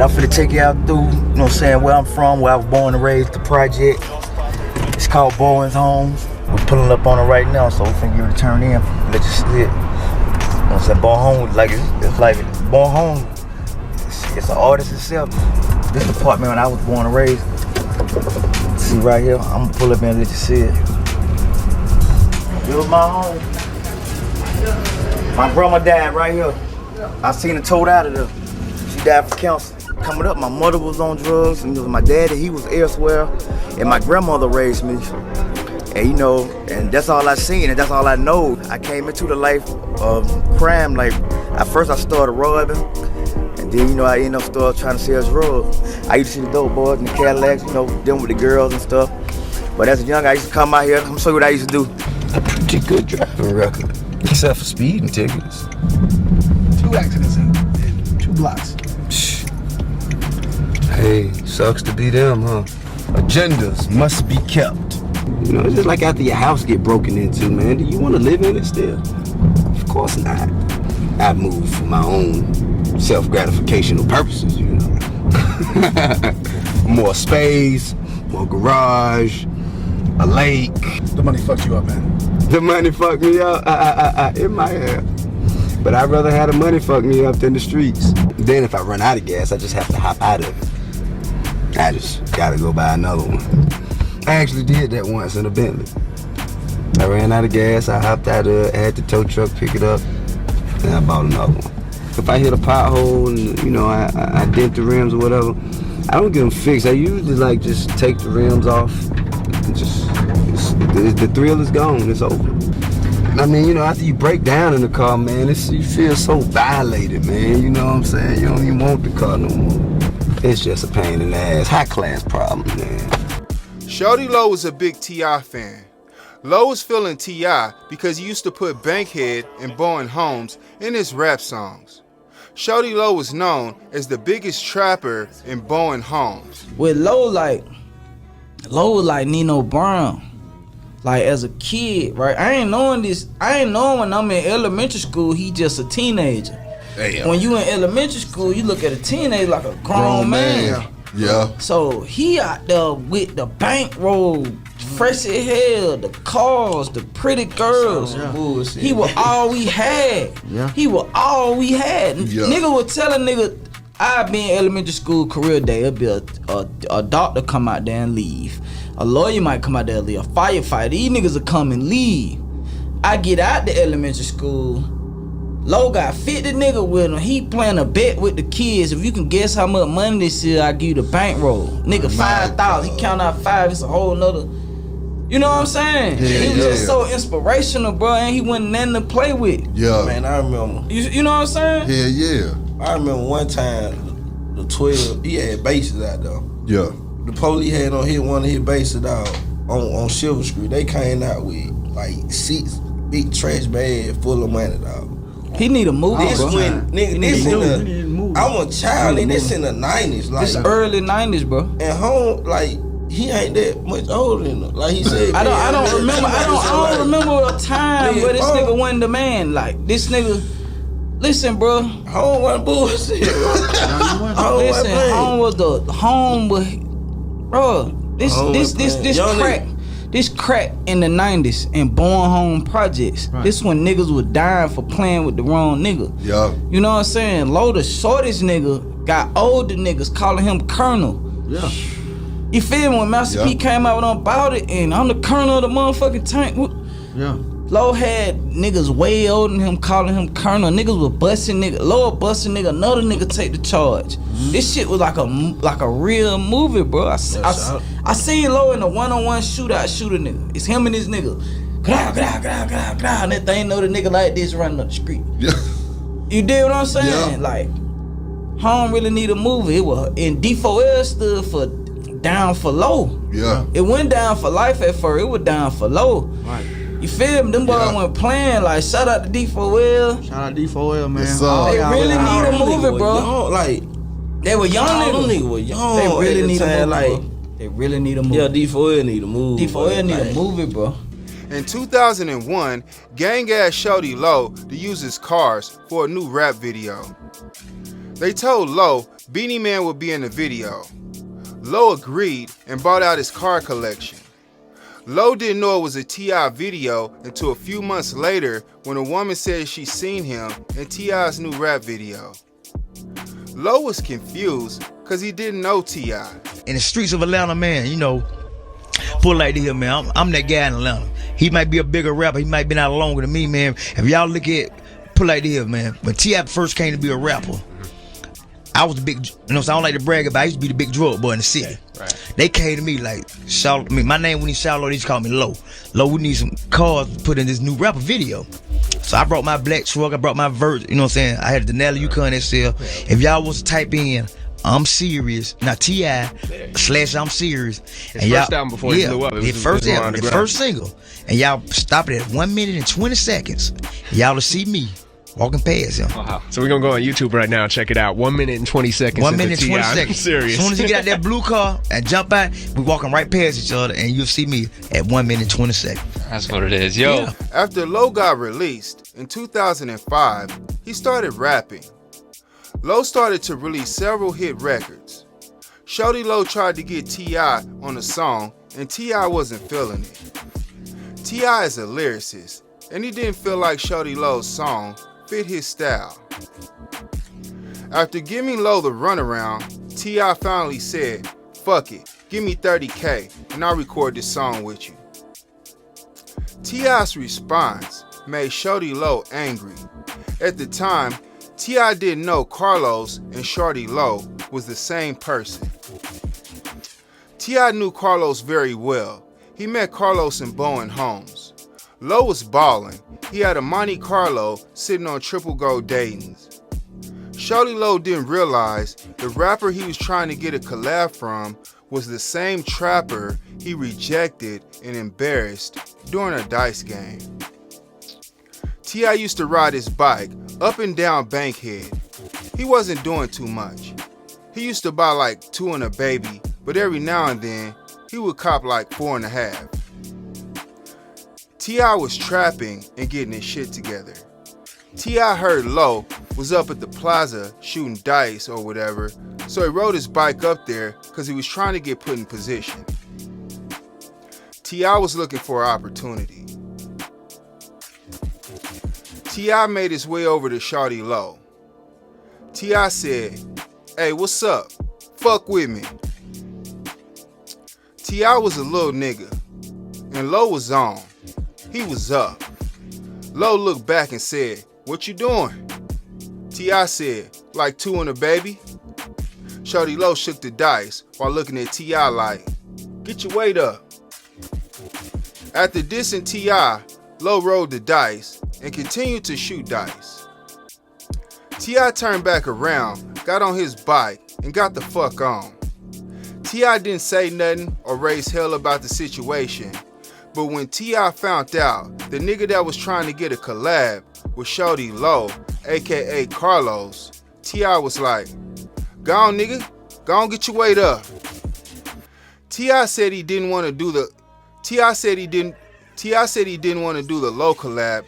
I'm finna take you out through, you know what I'm saying, where I'm from, where I was born and raised, the project. It's called Bowen's Homes. We're pulling up on it right now, so we're finna give it a turn in, let you see it. You know what I'm saying, Born Home, like it's like Born Home. It's an artist itself. This apartment when I was born and raised. See right here, I'm gonna pull up and let you see it. It was my home. My grandma died right here. I seen her towed out of there. She died from cancer. Coming up, my mother was on drugs, and my daddy, he was elsewhere, and my grandmother raised me. And you know, and that's all I seen, and that's all I know. I came into the life of crime. Like, at first I started robbing, and then, you know, I ended up trying to sell drugs. I used to see the dope boys in the Cadillacs, you know, dealing with the girls and stuff. But as a young, I used to come out here. I'm gonna show you what I used to do. A pretty good driving record, except for speeding tickets. 2 accidents in 2 blocks. Hey, sucks to be them, huh? Agendas must be kept. You know, it's just like after your house get broken into, man. Do you want to live in it still? Of course not. I moved for my own self-gratificational purposes, you know. More space, more garage, a lake. The money fucked you up, man. The money fucked me up. It might have. But I'd rather have the money fuck me up than the streets. Then if I run out of gas, I just have to hop out of it. I just gotta go buy another one. I actually did that once in a Bentley. I ran out of gas, I hopped out of it, I had the tow truck pick it up, and I bought another one. If I hit a pothole and, you know, I dent the rims or whatever, I don't get them fixed. I usually like just take the rims off and just, the thrill is gone, it's over. I mean, you know, after you break down in the car, man, you feel so violated, man. You know what I'm saying? You don't even want the car no more. It's just a pain in the ass. High class problem, man. Shawty Lo was a big T.I. fan. Lo was feeling T.I. because he used to put Bankhead and Bowen Homes in his rap songs. Shawty Lo was known as the biggest trapper in Bowen Homes. With Lo was like Nino Brown. Like, as a kid, right? I ain't knowing when I'm in elementary school, he just a teenager. Damn. When you in elementary school, you look at a teenager like a grown man. Yeah. So he out there with the bankroll, fresh as hell, the cars, the pretty girls. He was all we had. He was all we had. Nigga was telling nigga, I be in elementary school career day, it'll be a doctor come out there and leave. A lawyer might come out there and leave. A firefighter. These niggas will come and leave. I get out the elementary school. Lo got 50 nigga with him. He playing a bet with the kids. If you can guess how much money this is, I give you the bankroll. Nigga, 5,000. He count out 5. It's a whole nother. You know what I'm saying? He was just so inspirational, bro. And he wasn't nothing to play with. Yeah. Man, I remember. You know what I'm saying? Yeah. I remember one time, the 12, he had bases out there. Yeah. The police had on hit one of his bases out on Silver Street. They came out with like 6 big trash bags full of money, dog. He need a movie, this bro. When, nigga, this in the, I'm a child, nigga, this in the 90s. Like, this early 90s, bro. And home, like, he ain't that much older than him. Like he said, I don't remember a time where this nigga wasn't the man. Like, this nigga, listen, bro. Home wasn't bullshit. Home was, bro, this crack in the 90s and Born Home projects. Right. This when niggas was dying for playing with the wrong nigga. Yeah. You know what I'm saying? Lo, the shortest nigga, got older niggas calling him Colonel. Yeah. You feel me? When Master P came out about it, and I'm the Colonel of the motherfucking tank. Yeah. Lo had niggas way older than him calling him Colonel. Niggas was busting nigga. Lo was busting nigga. Another nigga take the charge. This shit was like a real movie, bro. I seen Lo in a one-on-one shootout shooter nigga. It's him and his nigga. And that thing know the nigga like this running up the street. Yeah. You dig what I'm saying? Yeah. Like, Home really need a movie. It was, and D4L stood for down for Lo. Yeah. It went down for life at first. It was down for Lo. Right. You feel me? Them boys went playing. Like, shout out to D4L. Shout out to D4L, man. Yes, they really need a movie, bro. Young, like, they were young niggas. Niggas were young. They really need a movie, like, bro. They really need a movie. Yeah, D4L need a movie. D4L need a movie, bro. In 2001, Gang asked Shawty Lo to use his cars for a new rap video. They told Lo Beanie Man would be in the video. Lo agreed and bought out his car collection. Lo didn't know it was a T.I. video until a few months later when a woman said she seen him in T.I.'s new rap video. Lo was confused because he didn't know T.I. In the streets of Atlanta, man, you know, put like this, man, I'm that guy in Atlanta. He might be a bigger rapper, he might been out longer than me, man. If y'all look at, put like this, man, when T.I. first came to be a rapper, I was the big, you know, so I don't like to brag about it. I used to be the big drug boy in the city. Right. They came to me like, my name when he Shawty Lo, they just called me Lo. Lo, we need some cars to put in this new rapper video. So I brought my black truck, I brought my vert, you know what I'm saying? I had the Denali Yukon SL. If y'all was to type in, I'm serious, not T.I. / I'm serious. His first album before he blew up. The first single. And y'all stop it at 1 minute and 20 seconds. Y'all will see me walking past him. Wow. So we're gonna go on YouTube right now and check it out. 1 minute and 20 seconds. 1 minute and 20 seconds. Serious. As soon as you get out that blue car and jump out, we walking right past each other, and you'll see me at 1 minute and 20 seconds. That's what it is, yo. Yeah. After Lo got released in 2005, he started rapping. Lo started to release several hit records. Shawty Lo tried to get T.I. on a song, and T.I. wasn't feeling it. T.I. is a lyricist, and he didn't feel like Shawty Lo's song fit his style. After giving Lo the runaround, T.I. finally said, "Fuck it, give me 30K and I'll record this song with you." T.I.'s response made Shawty Lo angry. At the time, T.I. didn't know Carlos and Shawty Lo was the same person. T.I. knew Carlos very well. He met Carlos in Bowen Homes. Lo was ballin'. He had a Monte Carlo sitting on triple gold Dayton's. Shawty Lo didn't realize the rapper he was trying to get a collab from was the same trapper he rejected and embarrassed during a dice game. T.I. used to ride his bike up and down Bankhead. He wasn't doing too much. He used to buy like 2 and a baby, but every now and then he would cop like 4.5. T.I. was trapping and getting his shit together. T.I. heard Lo was up at the plaza shooting dice or whatever, so he rode his bike up there because he was trying to get put in position. T.I. was looking for an opportunity. T.I. made his way over to Shawty Lo. T.I. said, "Hey, what's up? Fuck with me." T.I. was a little nigga, and Lo was on. He was up. Lo looked back and said, "What you doing?" T.I. said, "Like 2 and a baby." Shawty Lo shook the dice while looking at T.I. like, "Get your weight up." After dissing T.I., Lo rolled the dice and continued to shoot dice. T.I. turned back around, got on his bike, and got the fuck on. T.I. didn't say nothing or raise hell about the situation, but when T.I. found out the nigga that was trying to get a collab with Shawty Lo, aka Carlos, T.I. was like, "Go on, nigga, go on, get your weight up." T.I. said he didn't want to do the T.I. said he didn't want to do the Lo collab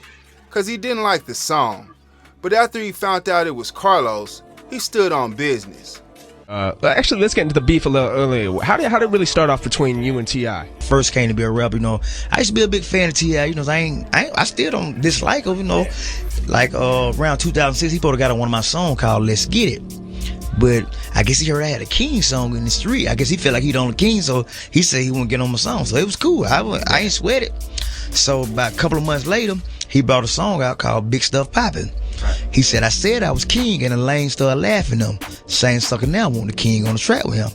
because he didn't like the song. But after he found out it was Carlos, he stood on business. Actually, let's get into the beef a little earlier. How did it really start off between you and T.I.? First came to be a rapper, you know. I used to be a big fan of T.I., you know. I still don't dislike him, you know. Like around 2006, he probably got on one of my songs called "Let's Get It." But I guess he heard I had a King song in the street. I guess he felt like he the only King, so he said he wouldn't get on my song. So it was cool. I ain't sweat it. So about a couple of months later, he brought a song out called "Big Stuff Poppin'." He said, "I said I was king," and the lane started laughing at him. Same sucker now want the king on the track with him.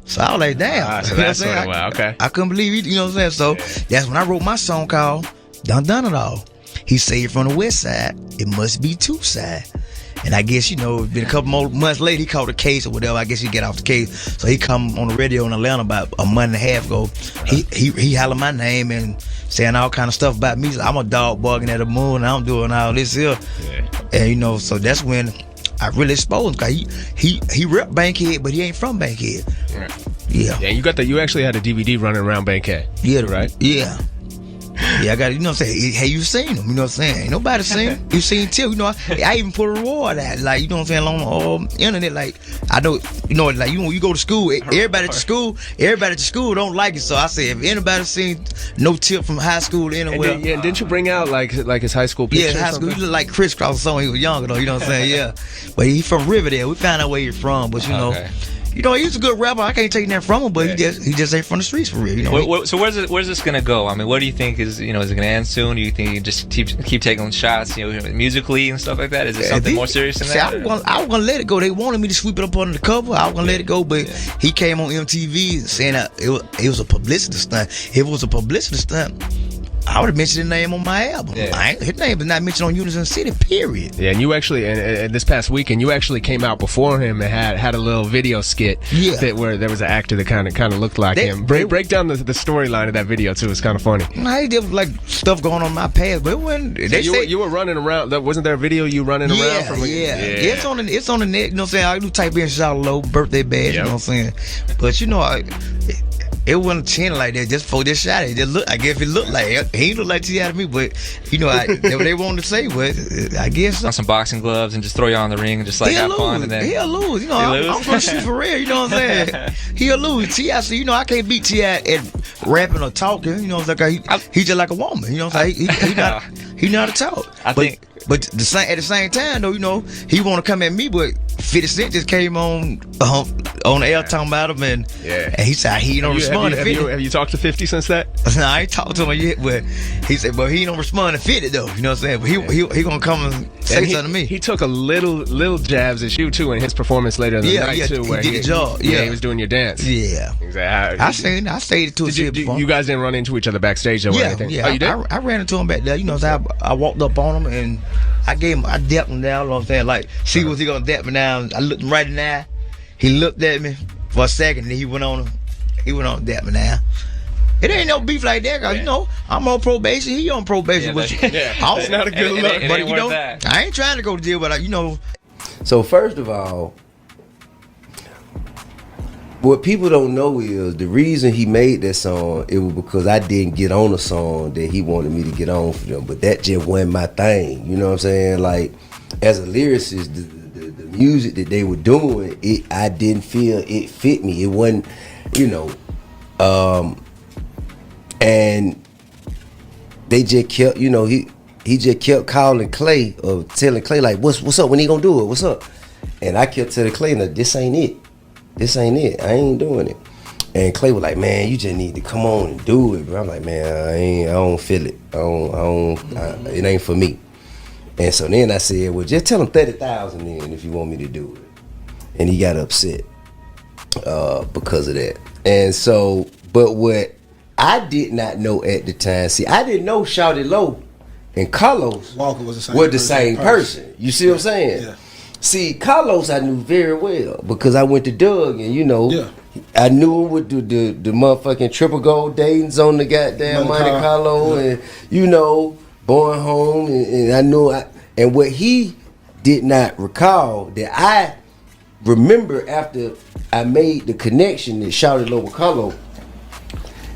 So I was like, damn. So that's sort of wow, okay. I couldn't believe it, you know what I'm saying? So that's when I wrote my song called "Done It All." He said, "You're from the west side, it must be two side." And I guess, you know, been a couple more months later, he called a case or whatever. I guess he get off the case. So he come on the radio in Atlanta about a month and a half ago. He hollered my name and saying all kind of stuff about me. I'm a dog barking at the moon and I'm doing all this here. Yeah. And, you know, so that's when I really exposed him. Cause he rep Bankhead, but he ain't from Bankhead. Right. Yeah. Yeah, you actually had a DVD running around Bankhead. Yeah. Right? Yeah. Yeah, I got, you know what I'm saying? Hey, you seen him, you know what I'm saying? Ain't nobody seen him. You seen Tip, you know, I even put a reward at, like, you know what I'm saying, on the internet, like, I know, you know, like, you go to school, everybody at the school don't like it, so I say, if anybody seen no Tip from high school anywhere. And didn't you bring out, like his high school picture? Yeah, high school, he looked like Chris Cross or something, he was younger, though, you know what I'm saying, yeah. But he from Riverdale, we found out where he's from, but, you know, you know, he's a good rapper. I can't take that from him, but he just ain't from the streets for real. You know. So where's this gonna go? I mean, what do you think is it gonna end soon? Do you think you just keep taking shots, you know, musically and stuff like that? Is it something more serious than that? I was gonna let it go. They wanted me to sweep it up under the cover. I was gonna let it go, but he came on MTV saying that it was a publicity stunt. If it was a publicity stunt, I would have mentioned his name on my album. Yeah. His name is not mentioned on Unison City, period. Yeah, and you actually, and this past weekend, you actually came out before him and had a little video skit where there was an actor that kind of looked like him. Break down the storyline of that video, too. It's kind of funny. I did like stuff going on in my past, but it wasn't. You were running around. Wasn't there a video you running around? It's on the net, you know what I'm saying? I do type in Shawty Lo, birthday bash, you know what I'm saying? But, you know, it wasn't chin like that just for this shot. It just look. I guess it looked like it. He looked like T.I. to me, but you know, they wanted to say, but I guess on some boxing gloves and just throw you on the ring and just like have fun. And then he'll lose. You know, I'm gonna shoot for real. You know what I'm saying? He'll lose. T.I. So, you know, I can't beat T.I. at rapping or talking. You know, it's like he's just like a woman. You know, what I'm saying? He know how to talk. But at the same time, though, you know, he want to come at me, but 50 Cent just came on the air talking about him, and he said he don't respond to 50. Have you talked to 50 since that? No, I ain't talked to him yet, but he said, but he don't respond to 50 though. You know what I'm saying? But he gonna come and say something to me. He took a little jabs at you too in his performance later in the night too, where he did the job. Yeah, he was doing your dance. Yeah, exactly. I stayed it to his before. You guys didn't run into each other backstage though? Yeah, or anything? yeah. Oh, you did? I ran into him back there. You know, so I walked up on him and I dapped him down. You know what I'm saying? Like, see, was he gonna dap me down? I looked him right in the eye. He looked at me for a second, and he went on to dap me down. It ain't no beef like that, cause you know I'm on probation. He on probation. It's not a good look. But you know, I ain't trying to go to jail, but you know. So first of all, what people don't know is the reason he made that song, it was because I didn't get on a song that he wanted me to get on for them. But that just wasn't my thing. You know what I'm saying? Like, as a lyricist, the music that they were doing, I didn't feel it fit me. It wasn't, you know, and they just kept, you know, he just kept calling Clay or telling Clay, like, what's up? When he gonna do it? What's up? And I kept telling Clay, no, this ain't it. This ain't it. I ain't doing it. And Clay was like, man, you just need to come on and do it, bro. I'm like, man, I don't feel it. It ain't for me. And so then I said, well, just tell him 30,000 then if you want me to do it. And he got upset because of that. And so, but what I did not know at the time, see, I didn't know Shawty Lo and Carlos Walker was the same person. You see what I'm saying? Yeah. See, Carlos I knew very well because I went to Doug and, you know, I knew him with the motherfucking triple gold datings on the goddamn Monte Carlo and, you know, Born Home and I knew and what he did not recall that I remember after I made the connection that Shawty Lo with Carlo.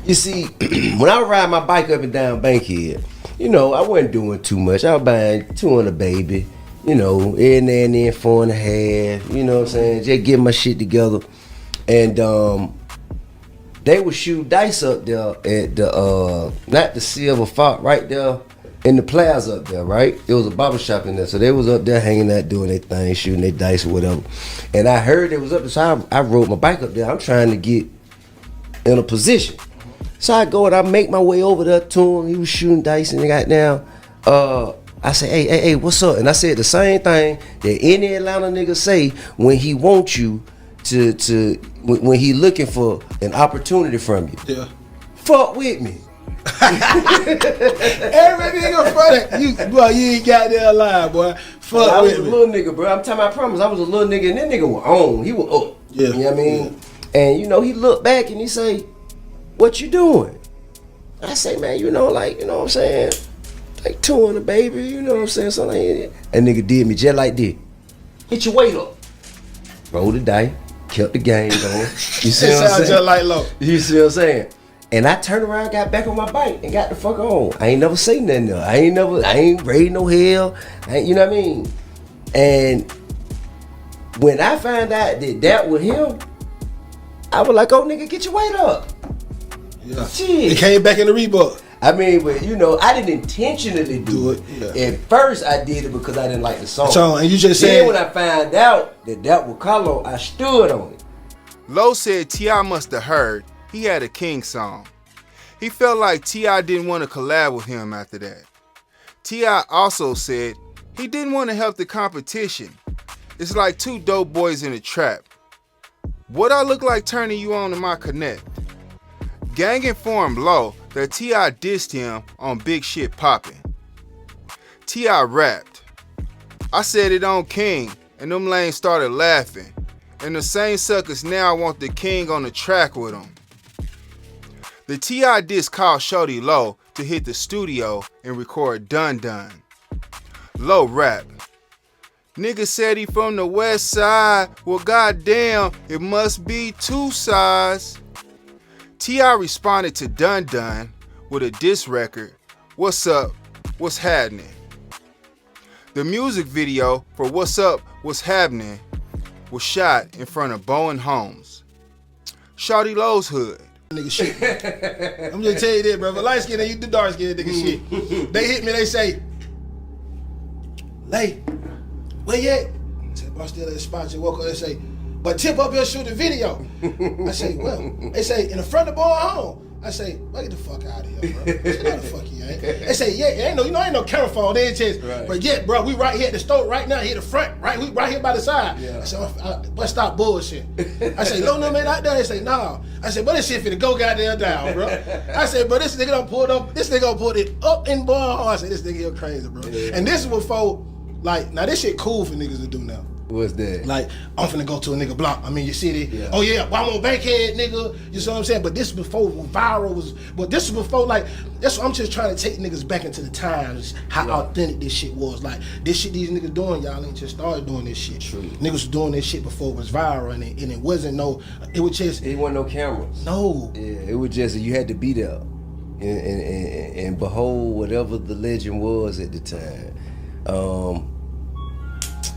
You see, when I would ride my bike up and down Bankhead, you know, I wasn't doing too much. I was buying 200 baby. You know, in there and then 4.5, you know what I'm saying? Just get my shit together. And they would shoot dice up there at the, not the Silver Fox, right there in the plaza up there, right? It was a barbershop in there. So they was up there hanging out, doing their thing, shooting their dice or whatever. And I heard it was up there, so I rode my bike up there. I'm trying to get in a position. So I go and I make my way over there to him. He was shooting dice and they got down. I say, hey, what's up? And I said the same thing that any Atlanta nigga say when he wants you when he looking for an opportunity from you. Yeah. Fuck with me. Every nigga front boy, you ain't got there alive, boy. Fuck I was with a me. little nigga, bro. I'm telling you, I promise. I was a little nigga and that nigga was on. He was up. Yeah. You know what I mean? And, you know, he looked back and he say, what you doing? I say, man, you know, like, you know what I'm saying? Like 200, baby, you know what I'm saying? Something like that. That nigga did me just like this. Hit your weight up. Roll the dice, kept the game going. You see what I'm saying? Just like Lo. You see what I'm saying? And I turned around, got back on my bike, and got the fuck on. I ain't never seen nothing there. I ain't raised no hell. You know what I mean? And when I found out that was him, I was like, oh, nigga, get your weight up. Yeah. Shit. It came back in the Reebok. I mean, but you know, I didn't intentionally do it. Yeah. At first, I did it because I didn't like the song. So, and you just said. Then when I found out that was Carlo, I stood on it. Lo said T.I. must have heard he had a King song. He felt like T.I. didn't want to collab with him after that. T.I. also said he didn't want to help the competition. It's like two dope boys in a trap. What I look like turning you on to my connect? Gang informed Lo that T.I. dissed him on Big Shit Poppin'. T.I. rapped, I said it on King, and them lanes started laughing. And the same suckers now want the King on the track with them. The T.I. diss called Shawty Lo to hit the studio and record Dun Dun. Lo rap, nigga said he from the west side, well goddamn, it must be two sides. T.I. responded to Dun Dun with a diss record, What's Up, What's Happening. The music video for What's Up, What's Happening was shot in front of Bowen Homes, Shawty Lo's hood. Nigga shit. I'm just tell you that, brother. Light skin, you the dark skin nigga shit. They hit me, they say, Lay, where you at? I said, I'm still at the spot. They woke up, they say, but Tip up here shoot a video. I say, well, they say, in the front of Bowen Home. I say, well, get the fuck out of here, bro. I said, no, the fuck you ain't. They say, yeah, ain't no camera phone. They ain't chest. Right. But yeah, bro, we right here at the store right now, here the front, right, we right here by the side. Yeah. I said, but stop bullshit. I say, no, man, out there. They say, nah. I said, but this shit finna go goddamn down, bro. I said, but this nigga done pulled up, this nigga done pulled it up in Bowen Home. I said, this nigga here crazy, bro. Yeah. And this is before, like, now this shit cool for niggas to do now. What's that? Like, I'm finna go to a nigga block. I mean, your city. Yeah. Oh yeah, well, I'm on Bankhead, nigga. You see what I'm saying? But this before viral was. But this was before, like, that's what I'm just trying to take niggas back into the times, how authentic this shit was. Like, this shit these niggas doing, y'all ain't just started doing this shit. True. Niggas was doing this shit before it was viral, and it wasn't no. It was just. It wasn't no cameras. No. Yeah, it was just you had to be there, and behold whatever the legend was at the time.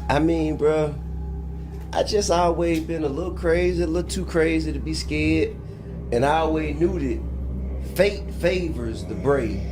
I mean, bro, I just always been a little crazy, a little too crazy to be scared. And I always knew that fate favors the brave.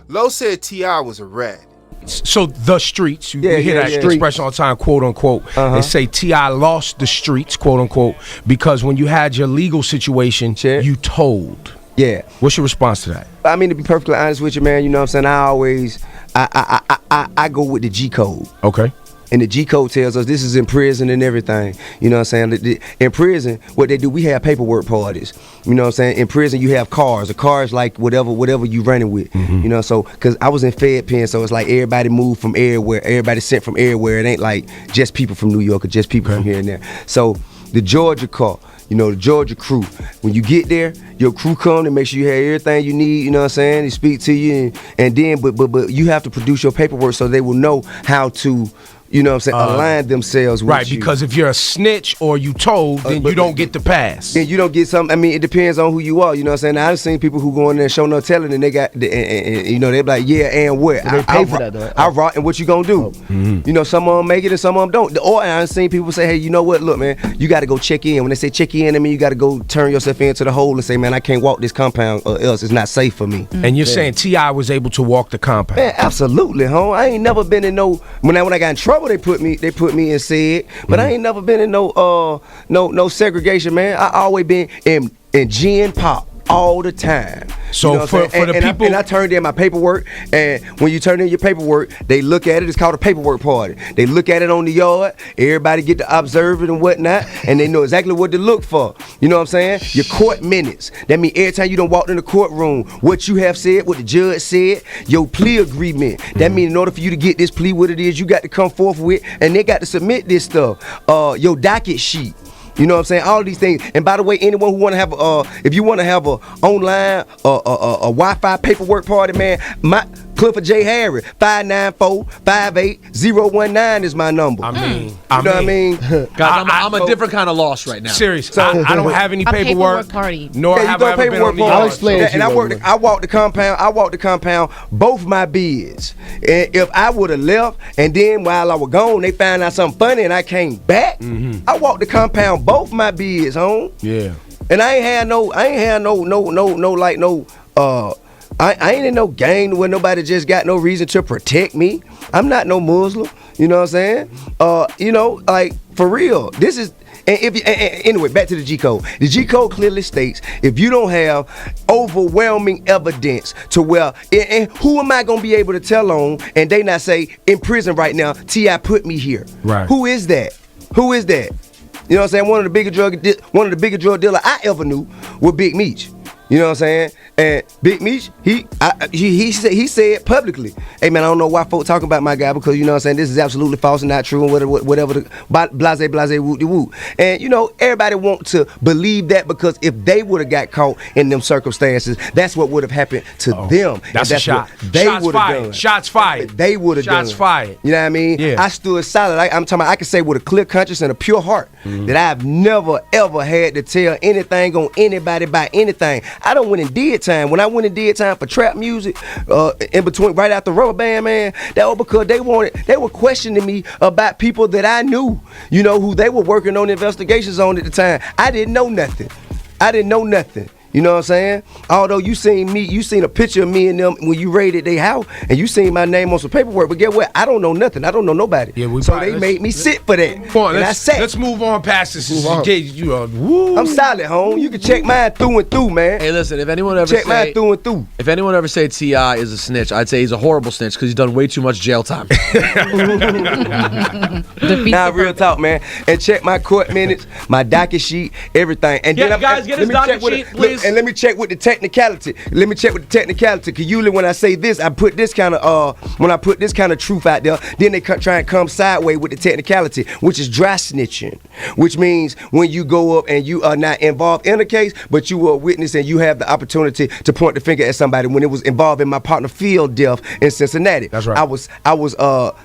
Lo said T.I. was a rat. So the streets, you hear that expression all the time, quote unquote. They say T.I. lost the streets, quote unquote, because when you had your legal situation, you told. Yeah. What's your response to that? I mean, to be perfectly honest with you, man, you know what I'm saying? I go with the G code. Okay. And the G code tells us this is in prison and everything. You know what I'm saying? In prison, what they do, we have paperwork parties. You know what I'm saying? In prison, you have cars. A car is like whatever you running with. You know, so, because I was in Fed Pen, so it's like everybody moved from everywhere. Everybody sent from everywhere. It ain't like just people from New York or just people from here and there. So the Georgia car, you know, the Georgia crew, when you get there, your crew come and make sure you have everything you need, you know what I'm saying? They speak to you, and then, but you have to produce your paperwork so they will know how to, you know what I'm saying, align themselves with you. Because if you're a snitch or you told, then you don't get the pass. And you don't get some, I mean, it depends on who you are, you know what I'm saying? Now, I've seen people who go in there and show no telling, and they got, and you know, they're like, yeah, and what? So they pay for that, though. I rock, and what you gonna do? You know, some of them make it and some of them don't. Or I've seen people say, hey, you know what, look, man, you gotta go check in. When they say check in, I mean, you gotta go turn yourself into the hole and say, man, I can't walk this compound or else it's not safe for me. And you're saying T.I. was able to walk the compound? Man, absolutely, home. I ain't never been in no, when I got in trouble, they put me in said, but I ain't never been in no segregation, man. I always been in gin pop all the time. So you know for the people, and I turned in my paperwork, and when you turn in your paperwork, they look at it. It's called a paperwork party. They look at it on the yard. Everybody get to observe it and whatnot, and they know exactly what to look for. You know what I'm saying? Your court minutes. That means every time you done walked in the courtroom, what you have said, what the judge said, your plea agreement. That means in order for you to get this plea, what it is, you got to come forth with, and they got to submit this stuff. Your docket sheet. You know what I'm saying? All these things. And by the way, anyone who want to have if you want to have a online a Wi-Fi paperwork party, man, Clifford J. Harris, 594-58-019 is my number. I mean, you know what I mean? Guys, I'm a different kind of loss right now. Serious. I don't have any paperwork. Party. Nor have I ever been on I'll explain it to and you. I walked the compound, both my bids. And if I would have left, and then while I was gone, they found out something funny, and I came back, I walked the compound, both my bids, home. Yeah. And I ain't in no gang where nobody just got no reason to protect me. I'm not no Muslim. You know what I'm saying? Like for real. This is. And anyway, back to the G code. The G code clearly states if you don't have overwhelming evidence to where, and who am I gonna be able to tell on? And they not say in prison right now. T.I. put me here. Right. Who is that? Who is that? You know what I'm saying? One of the bigger drug dealer I ever knew was Big Meech. You know what I'm saying? And Big Meech, he said publicly, hey man, I don't know why folks talking about my guy, because you know what I'm saying, this is absolutely false and not true and whatever the blase woo. And you know, everybody want to believe that because if they would have got caught in them circumstances, that's what would have happened to them. That's a shot. They would have done. Shots fired. They would have done. Shots fired. You know what I mean? Yeah. I stood solid. I'm talking about, I can say with a clear conscience and a pure heart that I've never ever had to tell anything on anybody by anything. I don't went and did time. When I went and did time for trap music, in between, right after Rubber Band, man, that was because they were questioning me about people that I knew, you know, who they were working on investigations on at the time. I didn't know nothing. You know what I'm saying? Although you seen a picture of me and them when you raided their house, and you seen my name on some paperwork. But get what? I don't know nothing. I don't know nobody. Yeah, so they made me sit for that. Let's move on past this. I'm solid, home. You can check mine through and through, man. Hey, listen. If anyone ever mine through and through. If anyone ever say T.I. is a snitch, I'd say he's a horrible snitch because he's done way too much jail time. Nah, real talk, man. And check my court minutes, my docket sheet, everything. And then guys, get his docket sheet, please. And let me check with the technicality. Cause usually when I say this, I put this kind of truth out there, then they try and come sideways with the technicality, which is dry snitching, which means when you go up and you are not involved in a case, but you were a witness and you have the opportunity to point the finger at somebody. When it was involved in my partner Field death in Cincinnati, that's right. I was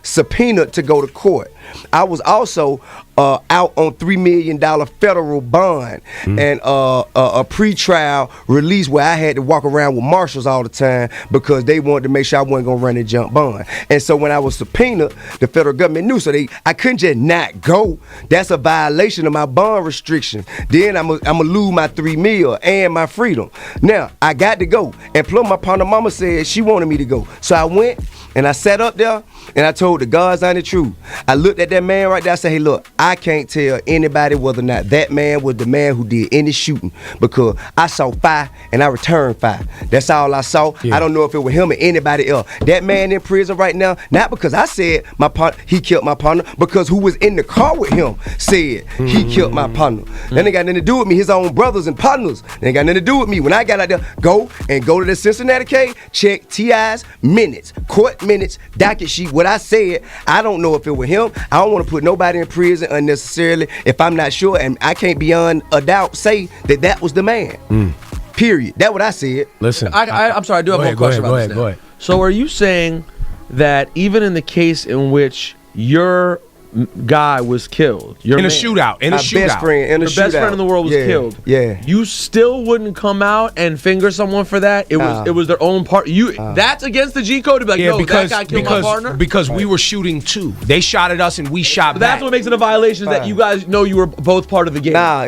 subpoenaed to go to court. I was also out on $3 million federal bond and a pre-trial release where I had to walk around with marshals all the time because they wanted to make sure I wasn't gonna run and jump bond. And so when I was subpoenaed, the federal government knew, so I couldn't just not go. That's a violation of my bond restriction. Then I'm gonna lose my $3 million and my freedom. Now I got to go, and plus my partner mama said she wanted me to go, so I went and I sat up there and I told the God's honest truth. I looked at that man right there. I said, hey, look, I can't tell anybody whether or not that man was the man who did any shooting because I saw fire and I returned fire. That's all I saw. Yeah. I don't know if it was him or anybody else. That man in prison right now, not because I said he killed my partner, because who was in the car with him said he killed my partner. That ain't got nothing to do with me. His own brothers and partners. That ain't got nothing to do with me. When I got out there, go to the Cincinnati case, check T.I.'s minutes, court minutes, docket sheet, what I said. I don't know if it was him. I don't want to put nobody in prison unnecessarily if I'm not sure, and I can't beyond a doubt say that was the man. Period. That's what I said. Listen, I'm sorry, I do have one question about this. Go ahead. So are you saying that even in the case in which your guy was killed, in a shootout, best friend in the world was killed, you still wouldn't come out and finger someone for that? It was their own part. That's against the G code to be like, no, that guy killed my partner. Because we were shooting too. They shot at us and we shot back. That's what makes it a violation, that you guys know you were both part of the game. No.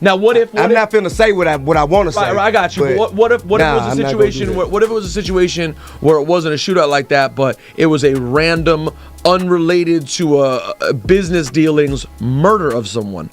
Now what if I'm not finna say what I want to say? Right, I got you. But what if it was a situation what if it was a situation where it wasn't a shootout like that, but it was a random, unrelated to a business dealings murder of someone?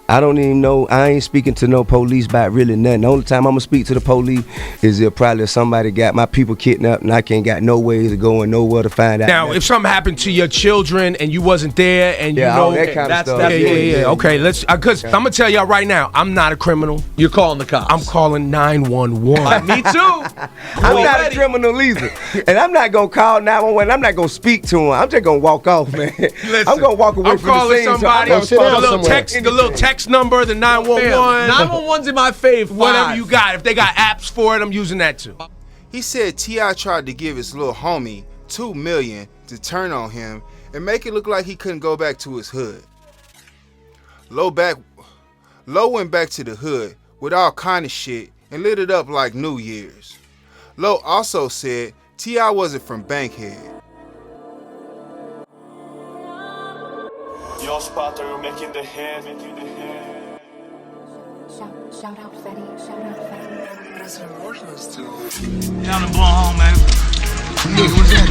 I don't even know. I ain't speaking to no police about really nothing. The only time I'm gonna speak to the police is if probably somebody got my people kidnapped and I can't got no way to go and nowhere to find out. Now, if something happened to your children and you wasn't there and you know that kind of stuff. Okay, let's. Because I'm gonna tell y'all right now, I'm not a criminal. You're calling the cops. I'm calling 911. Me too. I'm not a criminal either, and I'm not gonna call 911. I'm not gonna speak to him. I'm just gonna walk off, man. Listen, I'm gonna walk away from the scene. I'm calling somebody. A little text text number, the 911. 911's in my fave. Whatever you got. If they got apps for it, I'm using that too. He said T.I. tried to give his little homie $2 million to turn on him and make it look like he couldn't go back to his hood. Low went back to the hood with all kind of shit and lit it up like New Year's. Low also said T.I. wasn't from Bankhead. Your spot are making the hit. Shout out Fetty, shout out Fetty. That's emotional too. Y'all done blown home, man. Nigga, what's that?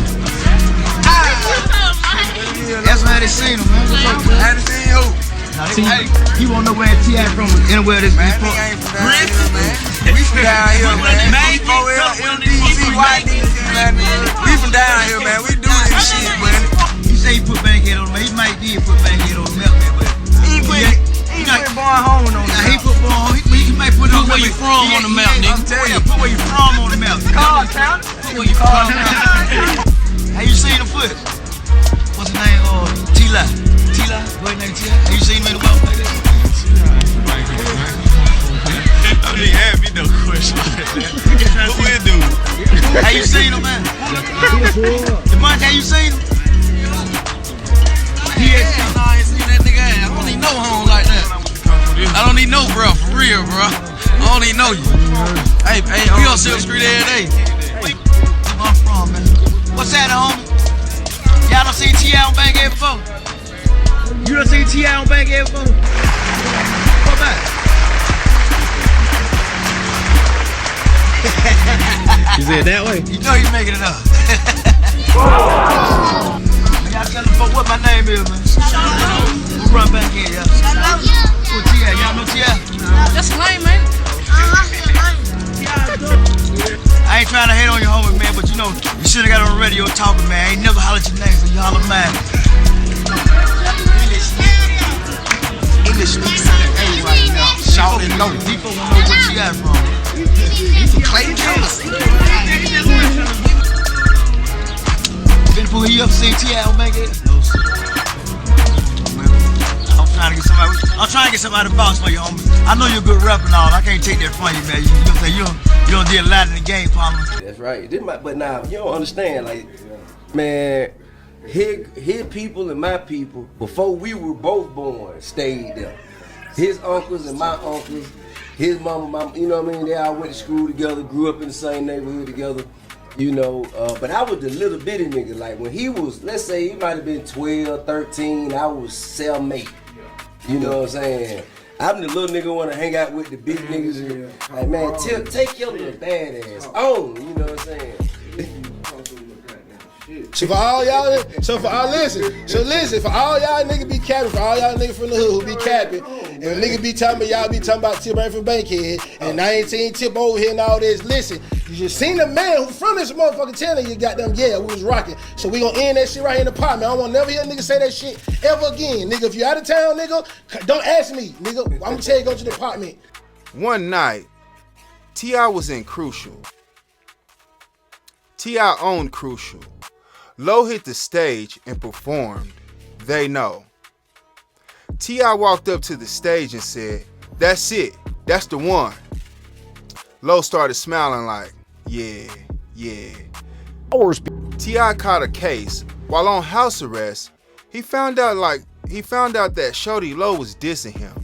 That's how they seen him, man. I done seen who? Hey, he won't know where T.I. from anywhere this man, nigga ain't from down here, man. We from down here, man. MDC, man. We from down here, man. We do this shit, man. He say he put Bankhead on the map. He might did put Bankhead on the map, man, but He put Born Home on the map. he put Born Home. He might put on where you from on the map, nigga. I'm telling you. Put where you from on the map. Call town. Put where you from. How you seen him foot? What's his name? T-Lo. T-Lo? What name T-Lo? Have you seen him in the world like that? I didn't have me no question like that. What we do? How you seen him, man? The bunch, how you seen him? I ain't seen that nigga ass. I don't even know home like that. I don't even know, bro. For real, bro. I don't even know you. Hey, we on Silk Street every day. Where I'm from, man. What's that, homie? Y'all done seen T.I. on Bankhead before? You done seen T.I. on Bankhead before? What about? You said it that way? You know you making it up. Y'all tell them what my name is, man. Who run Bankhead, y'all? Who T.I.? Y'all know T.I.? That's lame, man. I ain't trying to hate on your homie, man, but you know, you should have got on the radio talking, man. I ain't never hollered your name, so you holler mine. English speaks on the A right now. Shawty Lo. People wanna know where you got from. Clayton Kansas. Been you ever seen T.I. on Bankhead? No, sir. I'm trying to get somebody to bounce for you, homie. I know you're a good rapper and all. I can't take that from you, man. You don't do a lot in the game, Palmer. That's right. But now you don't understand, like, man, his people and my people before we were both born stayed there. His uncles and my uncles, his mama, you know what I mean? They all went to school together, grew up in the same neighborhood together. You know, but I was the little bitty nigga. Like when he was, let's say he might have been 12, 13, I was cellmate. You know what I'm saying? I'm the little nigga wanna hang out with the big niggas. And, like, man, take your little badass on. You know what I'm saying? So for all y'all niggas be capping, for all y'all niggas from the hood who be capping, and a nigga be talking about y'all be talking about Tip ain't from Bankhead, and I ain't seen Tip over here and all this. Listen, you just seen the man who from this motherfucking telling you goddamn we was rocking. So we gonna end that shit right here in the apartment. I don't wanna never hear a nigga say that shit ever again. Nigga, if you out of town, nigga, don't ask me, nigga. I'm gonna tell you go to the apartment. One night, T.I. was in Crucial. T.I. owned Crucial. Low hit the stage and performed They Know. T.I. walked up to the stage and said, "That's it, that's the one." Low started smiling like, yeah. T.I. caught a case. While on house arrest, he found out that Shawty Lo was dissing him.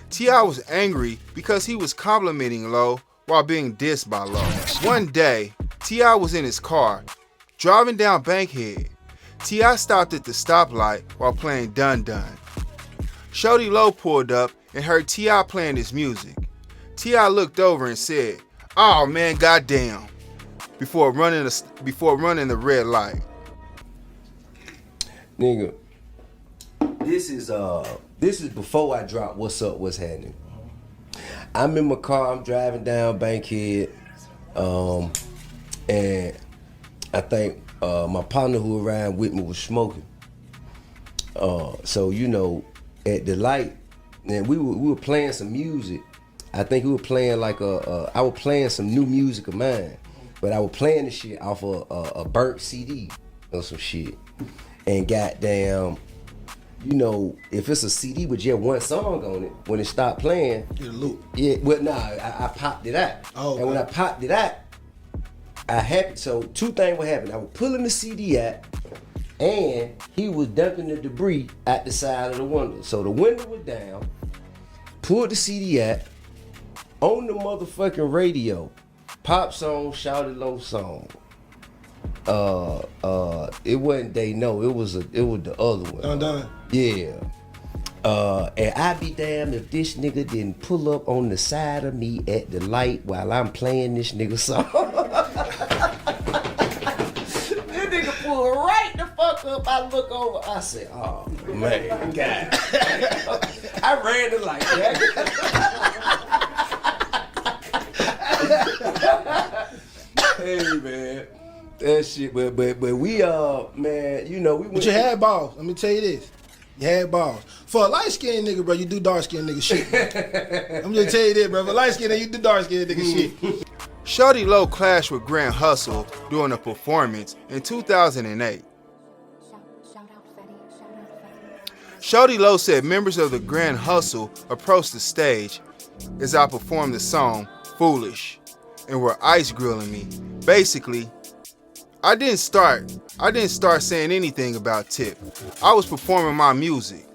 T.I. was angry because he was complimenting Lo while being dissed by Lo. One day, T.I. was in his car, driving down Bankhead. T.I. stopped at the stoplight while playing Dun Dun. Shawty Lo pulled up and heard T.I. playing his music. T.I. looked over and said, "Oh man, goddamn," before running the red light. Nigga, this is before I drop What's Up, What's Happening. I'm in my car, I'm driving down Bankhead, and I think my partner who around with me was smoking. So, you know, at the light, and we were playing some music. I think we were playing like I was playing some new music of mine, but I was playing the shit off a burnt CD or some shit. And goddamn, you know, if it's a CD with just one song on it, when it stopped playing, get a loop. Yeah, well, nah, I popped it out. Oh, and when I popped it out, so two things would happen. I was pulling the CD out, and he was dumping the debris at the side of the window. So the window was down, pulled the CD out, on the motherfucking radio, pop song, Shawty Lo song. It wasn't They Know, it was the other one. Undone. Yeah. And I'd be damned if this nigga didn't pull up on the side of me at the light while I'm playing this nigga song. This nigga pulled right the fuck up. I look over, I said, oh man, God. I ran it like that. Hey man. That shit, but we man, you know, we went. But you had balls. Let me tell you this. You had balls. For a light skinned nigga, bro, you do dark skinned nigga shit. I'm just tell you this, bro. For a light skinned nigga, you do dark skinned nigga shit. Shawty Lo clashed with Grand Hustle during a performance in 2008. Shawty Lo said members of the Grand Hustle approached the stage as I performed the song Foolish and were ice grilling me. Basically, I didn't start saying anything about Tip. I was performing my music.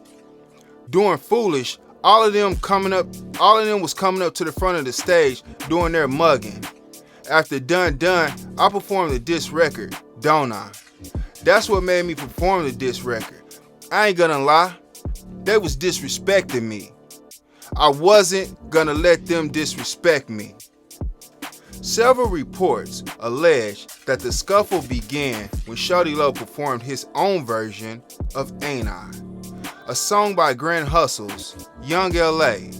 During Foolish, all of them was coming up to the front of the stage doing their mugging. After Done, I performed the diss record, Don't I? That's what made me perform the diss record. I ain't gonna lie, they was disrespecting me. I wasn't gonna let them disrespect me. Several reports allege that the scuffle began when Shawty Lo performed his own version of Ain't I, a song by Grand Hustle's Young L.A.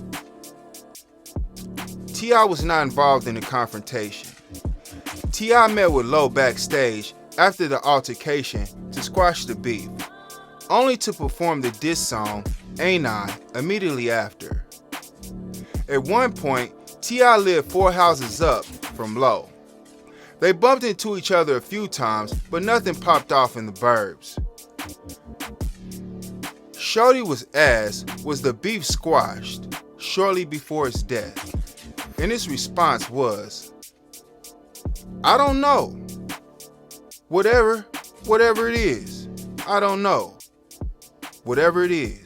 T.I. was not involved in the confrontation. T.I. met with Lo backstage after the altercation to squash the beef, only to perform the diss song Ain't I immediately after. At one point, T.I. lived 4 houses up from Lo. They bumped into each other a few times, but nothing popped off in the burbs. Shorty was asked, was the beef squashed shortly before his death? And his response was, I don't know. Whatever it is, I don't know. Whatever it is.